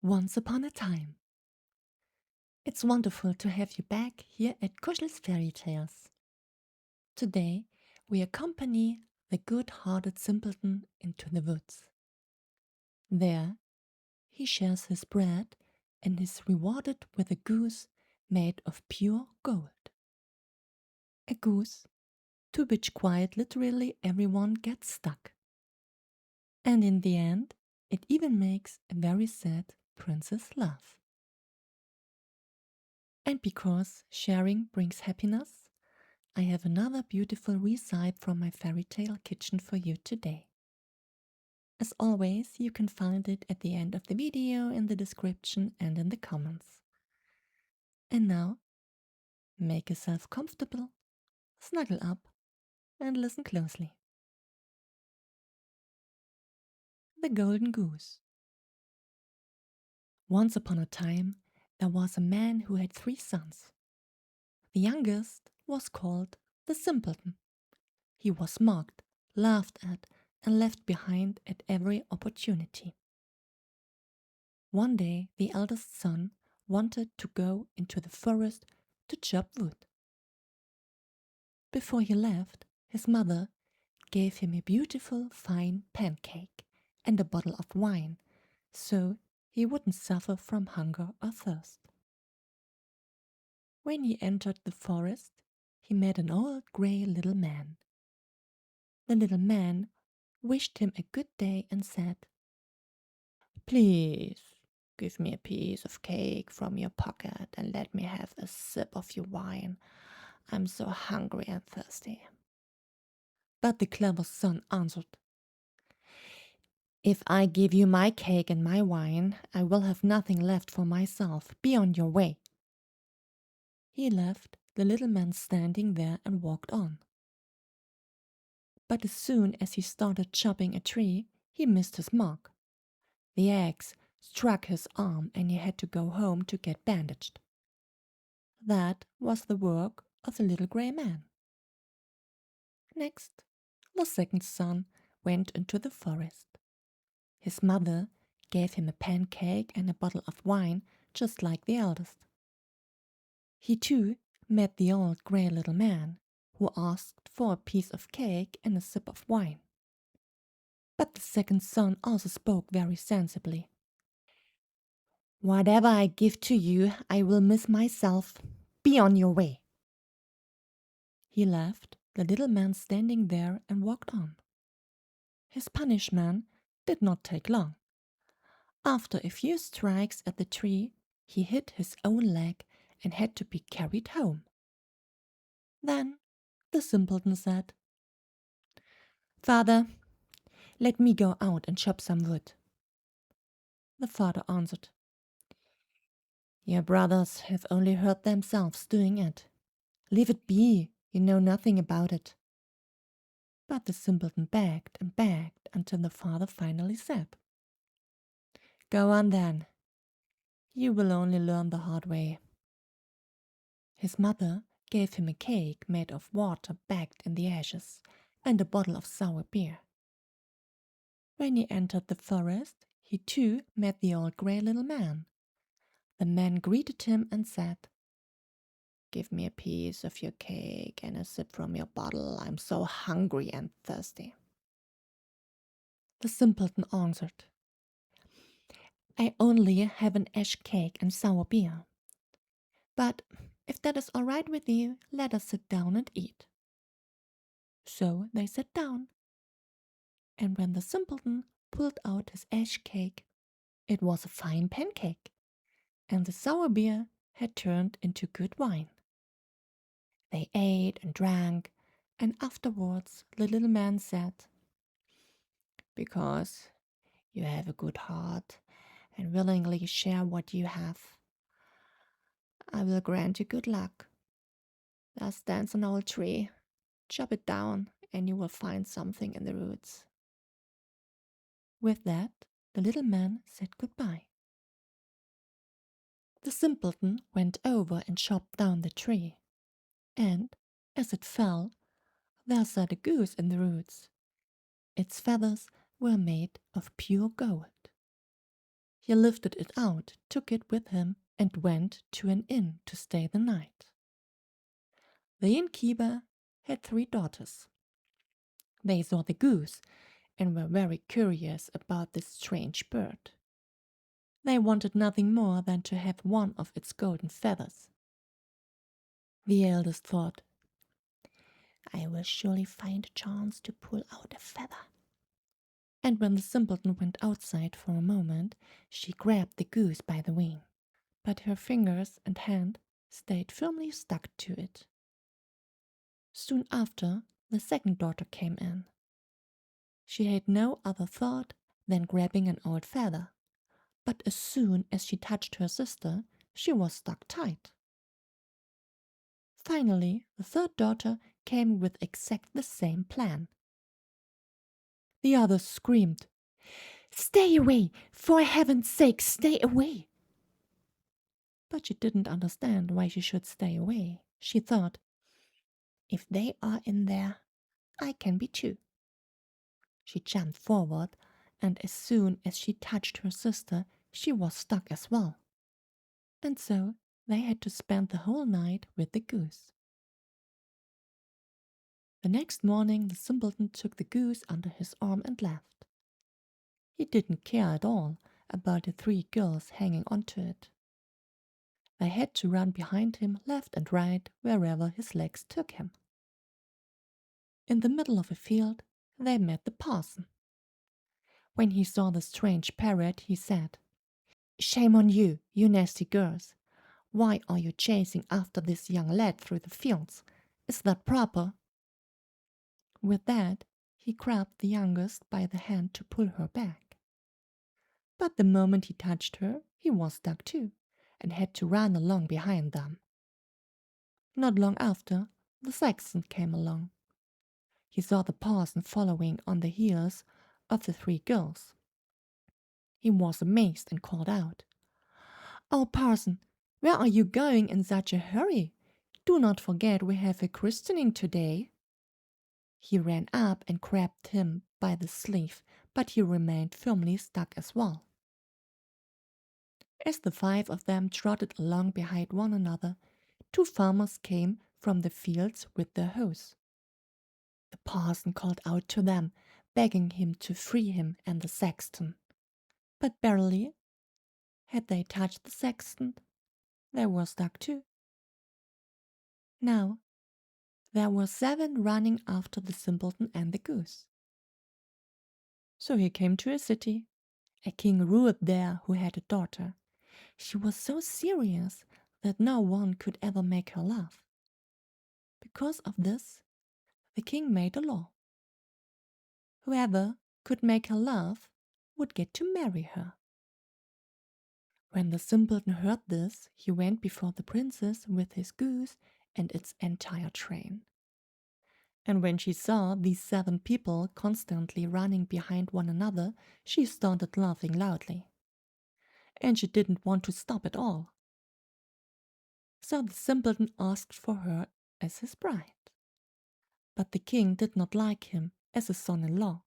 Once upon a time. It's wonderful to have you back here at Kuschel's Fairy Tales. Today, we accompany the good-hearted simpleton into the woods. There, he shares his bread and is rewarded with a goose made of pure gold. A goose to which quite literally everyone gets stuck. And in the end, it even makes a very sad princess laugh. And because sharing brings happiness, I have another beautiful recipe from my fairy tale kitchen for you today. As always, you can find it at the end of the video, in the description and in the comments. And now, make yourself comfortable, snuggle up and listen closely. The Golden Goose. Once upon a time, there was a man who had 3 sons. The youngest was called the Simpleton. He was mocked, laughed at, and left behind at every opportunity. One day, the eldest son wanted to go into the forest to chop wood. Before he left, his mother gave him a beautiful fine pancake and a bottle of wine, so he wouldn't suffer from hunger or thirst. When he entered the forest, he met an old grey little man. The little man wished him a good day and said, "Please give me a piece of cake from your pocket and let me have a sip of your wine. I'm so hungry and thirsty." But the clever son answered, "If I give you my cake and my wine, I will have nothing left for myself. Be on your way." He left the little man standing there and walked on. But as soon as he started chopping a tree, he missed his mark. The axe struck his arm and he had to go home to get bandaged. That was the work of the little grey man. Next, the second son went into the forest. His mother gave him a pancake and a bottle of wine, just like the eldest. He too met the old grey little man, who asked for a piece of cake and a sip of wine. But the second son also spoke very sensibly. "Whatever I give to you, I will miss myself. Be on your way." He left the little man standing there and walked on. His punishment did not take long. After a few strikes at the tree, he hit his own leg and had to be carried home. Then the simpleton said, "Father, let me go out and chop some wood." The father answered, "Your brothers have only hurt themselves doing it. Leave it be, you know nothing about it." But the simpleton begged and begged until the father finally said, "Go on then. You will only learn the hard way." His mother gave him a cake made of water baked in the ashes and a bottle of sour beer. When he entered the forest, he too met the old grey little man. The man greeted him and said, "Give me a piece of your cake and a sip from your bottle. I'm so hungry and thirsty." The simpleton answered, "I only have an ash cake and sour beer. But if that is all right with you, let us sit down and eat." So they sat down. And when the simpleton pulled out his ash cake, it was a fine pancake, and the sour beer had turned into good wine. They ate and drank, and afterwards the little man said, "Because you have a good heart and willingly share what you have, I will grant you good luck. There stands an old tree. Chop it down, and you will find something in the roots." With that, the little man said goodbye. The simpleton went over and chopped down the tree, and, as it fell, there sat a goose in the roots. Its feathers were made of pure gold. He lifted it out, took it with him, and went to an inn to stay the night. The innkeeper had 3 daughters. They saw the goose and were very curious about this strange bird. They wanted nothing more than to have one of its golden feathers. The eldest thought, "I will surely find a chance to pull out a feather." And when the simpleton went outside for a moment, she grabbed the goose by the wing, but her fingers and hand stayed firmly stuck to it. Soon after, the second daughter came in. She had no other thought than grabbing an old feather, but as soon as she touched her sister, she was stuck tight. Finally, the third daughter came with exactly the same plan. The others screamed, "Stay away! For heaven's sake, stay away!" But she didn't understand why she should stay away. She thought, "If they are in there, I can be too." She jumped forward, and as soon as she touched her sister, she was stuck as well. And so they had to spend the whole night with the goose. The next morning the simpleton took the goose under his arm and left. He didn't care at all about the 3 girls hanging onto it. They had to run behind him left and right wherever his legs took him. In the middle of a field they met the parson. When he saw the strange parrot, he said, "Shame on you, you nasty girls! Why are you chasing after this young lad through the fields? Is that proper?" With that, he grabbed the youngest by the hand to pull her back. But the moment he touched her, he was stuck too, and had to run along behind them. Not long after, the sexton came along. He saw the parson following on the heels of the 3 girls. He was amazed and called out, "Oh, parson, where are you going in such a hurry? Do not forget we have a christening today." He ran up and grabbed him by the sleeve, but he remained firmly stuck as well. As the 5 of them trotted along behind one another, 2 farmers came from the fields with their hoes. The parson called out to them, begging him to free him and the sexton. But barely had they touched the sexton, they were stuck too. Now, there were 7 running after the simpleton and the goose. So he came to a city. A king ruled there who had a daughter. She was so serious that no one could ever make her laugh. Because of this, the king made a law. Whoever could make her laugh would get to marry her. When the simpleton heard this, he went before the princess with his goose and its entire train. And when she saw these 7 people constantly running behind one another, she started laughing loudly. And she didn't want to stop at all. So the simpleton asked for her as his bride. But the king did not like him as a son-in-law.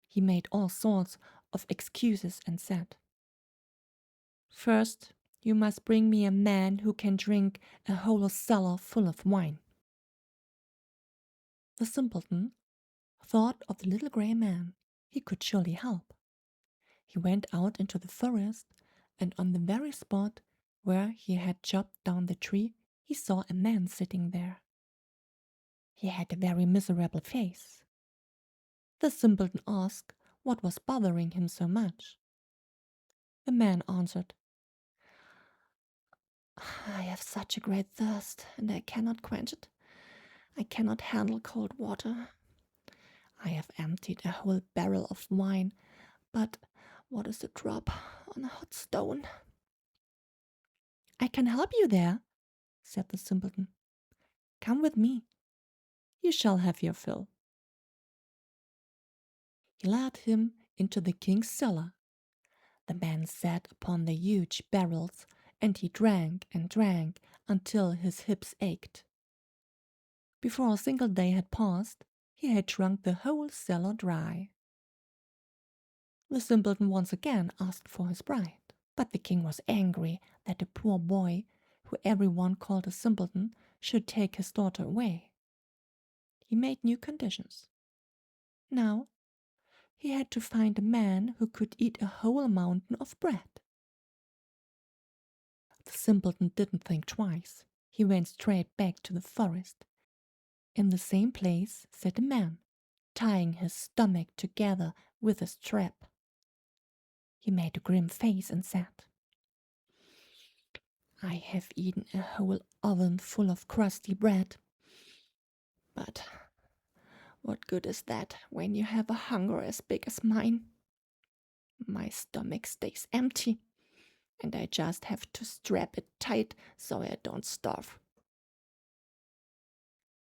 He made all sorts of excuses and said, "First, you must bring me a man who can drink a whole cellar full of wine." The simpleton thought of the little grey man he could surely help. He went out into the forest, and on the very spot where he had chopped down the tree, he saw a man sitting there. He had a very miserable face. The simpleton asked what was bothering him so much. The man answered, "I have such a great thirst, and I cannot quench it. I cannot handle cold water. I have emptied a whole barrel of wine, but what is a drop on a hot stone?" "I can help you there," said the simpleton. "Come with me. You shall have your fill." He led him into the king's cellar. The man sat upon the huge barrels, and he drank and drank until his hips ached. Before a single day had passed, he had drunk the whole cellar dry. The simpleton once again asked for his bride, but the king was angry that the poor boy, who everyone called a simpleton, should take his daughter away. He made new conditions. Now, he had to find a man who could eat a whole mountain of bread. The simpleton didn't think twice. He went straight back to the forest. In the same place sat a man, tying his stomach together with a strap. He made a grim face and said, "I have eaten a whole oven full of crusty bread. But what good is that when you have a hunger as big as mine? My stomach stays empty, and I just have to strap it tight so I don't starve."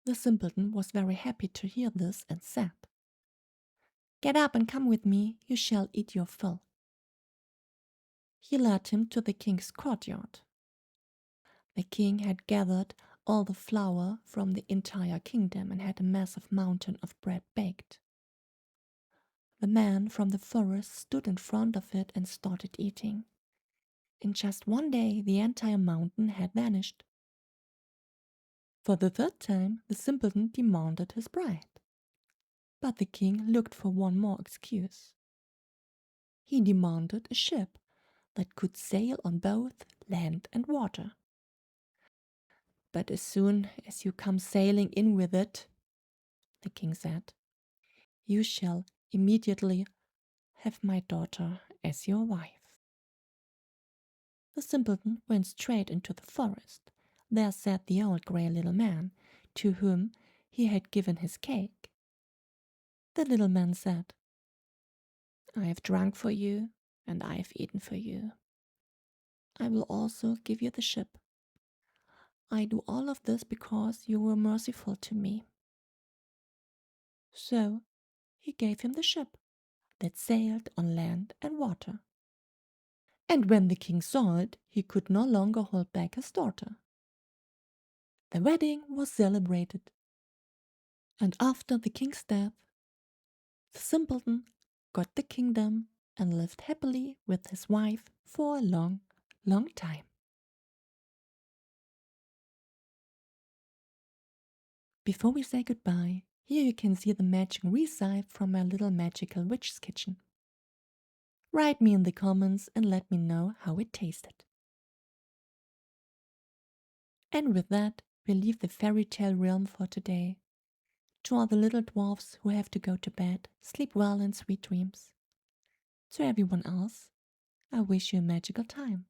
The simpleton was very happy to hear this and said, "Get up and come with me, you shall eat your fill." He led him to the king's courtyard. The king had gathered all the flour from the entire kingdom and had a massive mountain of bread baked. The man from the forest stood in front of it and started eating. In just one day, the entire mountain had vanished. For the third time, the simpleton demanded his bride. But the king looked for one more excuse. He demanded a ship that could sail on both land and water. "But as soon as you come sailing in with it," the king said, "you shall immediately have my daughter as your wife." The simpleton went straight into the forest. There sat the old grey little man, to whom he had given his cake. The little man said, "I have drunk for you, and I have eaten for you. I will also give you the ship. I do all of this because you were merciful to me." So he gave him the ship that sailed on land and water. And when the king saw it, he could no longer hold back his daughter. The wedding was celebrated, and after the king's death, the simpleton got the kingdom and lived happily with his wife for a long, long time. Before we say goodbye, here you can see the magic recipe from my little magical witch's kitchen. Write me in the comments and let me know how it tasted. And with that, we leave the fairy tale realm for today. To all the little dwarfs who have to go to bed, sleep well and sweet dreams. To everyone else, I wish you a magical time.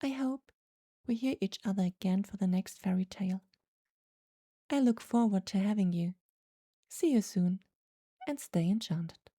I hope we hear each other again for the next fairy tale. I look forward to having you. See you soon and stay enchanted.